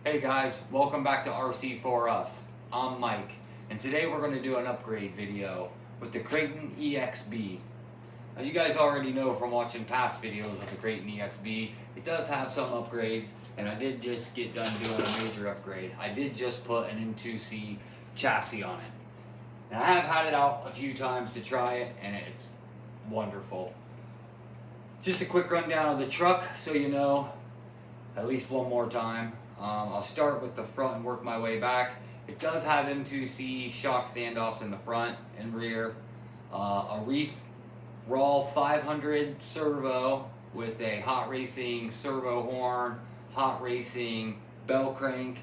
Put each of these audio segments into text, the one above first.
Hey guys, welcome back to RC4Us. I'm Mike, and today we're going to do an upgrade video with the Kraton EXB. Now you guys already know from watching past videos of the Kraton EXB, it does have some upgrades, and I did just get done doing a major upgrade. I did just put an M2C chassis on it. And I have had it out a few times to try it, and it's wonderful. Just a quick rundown of the truck so you know, at least one more time. I'll start with the front and work my way back. It does have M2C shock standoffs in the front and rear. A Reef Raw 500 servo with a hot racing servo horn, hot racing bell crank.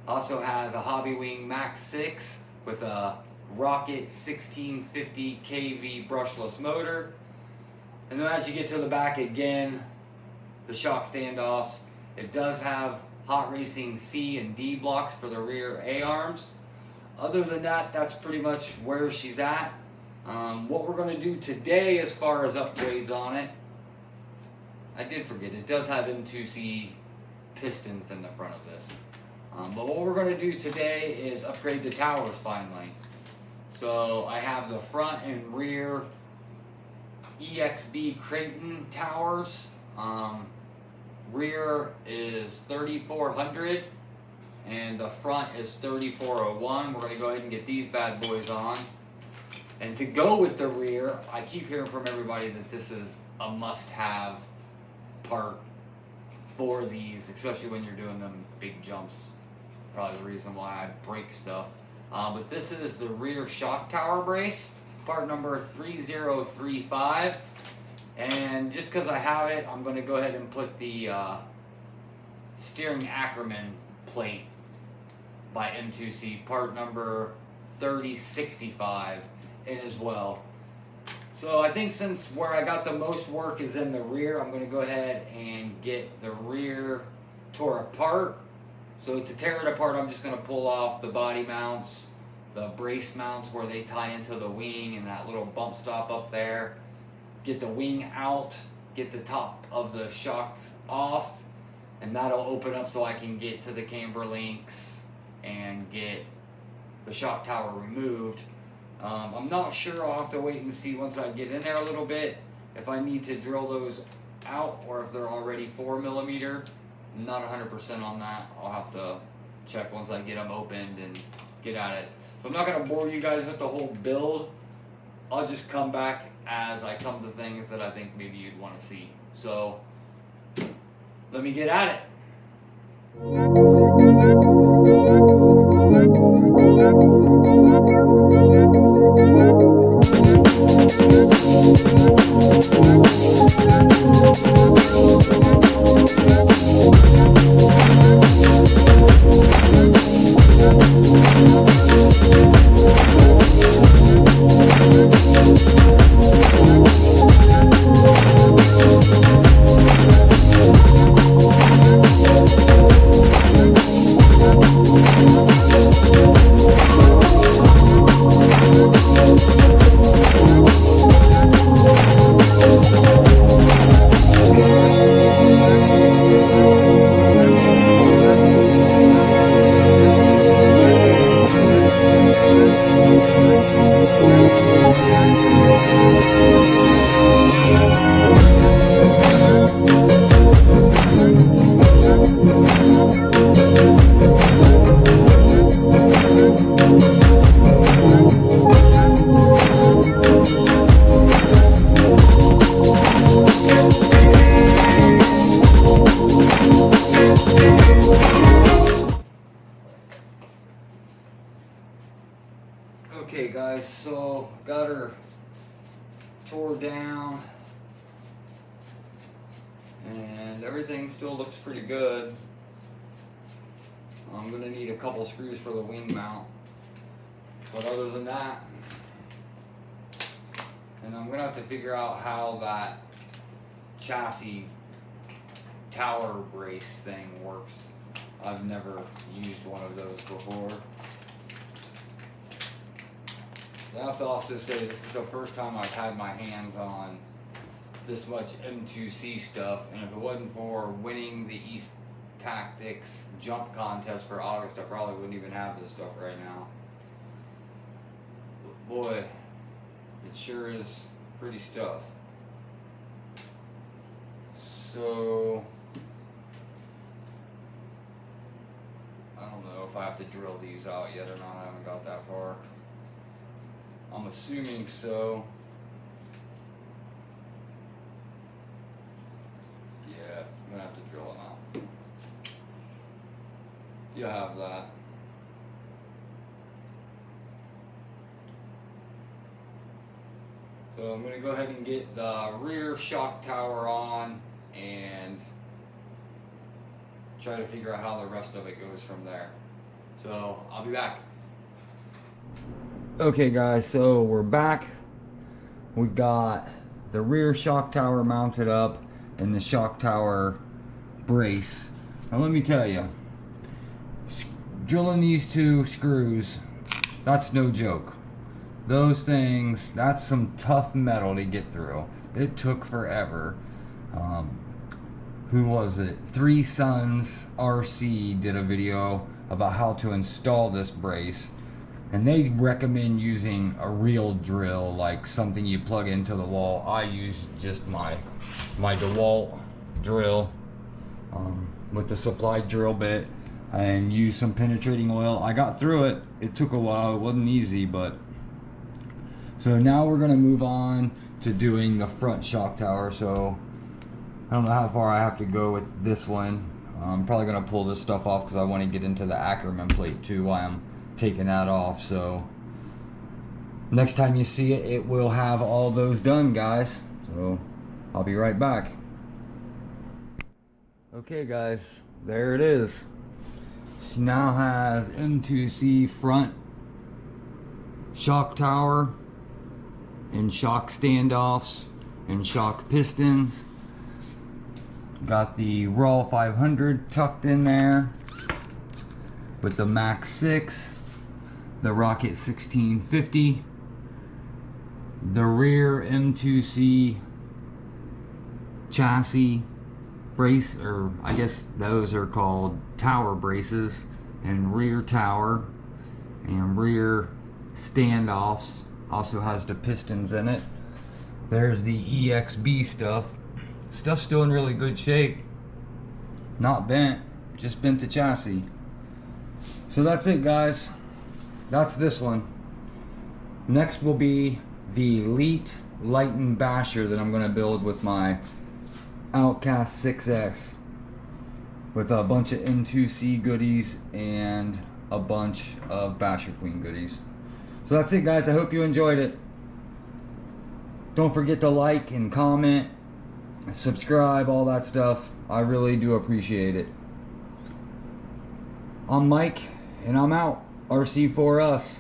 Also has a HOBBYWING Max 6 with a Rocket 1650 kV brushless motor. And then as you get to the back again, the shock standoffs. It does have hot racing C and D blocks for the rear A-arms. Other than that, that's pretty much where she's at. What we're going to do today as far as upgrades on it, I did forget, it does have M2C pistons in the front of this. But what we're going to do today is upgrade the towers finally. So I have the front and rear EXB Kraton towers. Rear is 3400 and the front is 3401. We're going to go ahead and get these bad boys on. And to go with the rear, I keep hearing from everybody that this is a must-have part for these, especially when you're doing them big jumps. Probably the reason why I break stuff. But this is the rear shock tower brace, part number 3035. And just because I have it, I'm going to go ahead and put the steering Ackerman plate by M2C, part number 3065 in as well. So I think since where I got the most work is in the rear, I'm going to go ahead and get the rear tore apart. So to tear it apart, I'm just going to pull off the body mounts, the brace mounts where they tie into the wing and that little bump stop up there. Get the wing out, get the top of the shocks off, and that'll open up so I can get to the camber links and get the shock tower removed. I'm not sure, I'll have to wait and see once I get in there a little bit if I need to drill those out or if they're already 4mm. I'm not 100% on that. I'll have to check once I get them opened and get at it. So I'm not going to bore you guys with the whole build. I'll just come back as I come to things that I think maybe you'd want to see. So let me get at it. Okay guys, so got her tore down and everything still looks pretty good. I'm gonna need a couple screws for the wing mount, but other than that, and I'm gonna have to figure out how that chassis tower brace thing works. I've never used one of those before. I have to also say this is the first time I've had my hands on this much M2C stuff, and if it wasn't for winning the East Tactics jump contest for August, I probably wouldn't even have this stuff right now. But boy, it sure is pretty stuff. So I don't know if I have to drill these out yet or not. I haven't got that far. I'm assuming so. Yeah, I'm gonna have to drill them out. You have that. So I'm gonna go ahead and get the rear shock tower on and try to figure out how the rest of it goes from there. So I'll be back. Okay guys, so we're back. We got the rear shock tower mounted up and the shock tower brace. Now let me tell you, drilling these two screws, that's no joke. Those things, that's some tough metal to get through. It took forever. Who was it? Three Sons RC did a video about how to install this brace, and they recommend using a real drill, like something you plug into the wall. I use just my DeWalt drill with the supplied drill bit, and use some penetrating oil. I got through it. It took a while. It wasn't easy, but so now we're gonna move on to doing the front shock tower. So I don't know how far I have to go with this one. I'm probably gonna pull this stuff off because I want to get into the Ackerman plate too while I'm taking that off. So next time you see it, it will have all those done, guys. So I'll be right back. Okay guys, there it is. She now has M2C front shock tower and shock standoffs and shock pistons. Got the Raw 500 tucked in there with the Max 6, the Rocket 1650, the rear M2C chassis brace, or I guess those are called tower braces, and rear tower and rear standoffs. Also has the pistons in it. There's the EXB stuff. Stuff's still in really good shape. Not bent, just bent the chassis. So that's it guys. That's this one. Next will be the Elite Lighten Basher that I'm gonna build with my Outcast 6X with a bunch of M2C goodies and a bunch of Basher Queen goodies. So that's it guys, I hope you enjoyed it. Don't forget to like and comment, subscribe, all that stuff. I really do appreciate it. I'm Mike and I'm out. RC4us.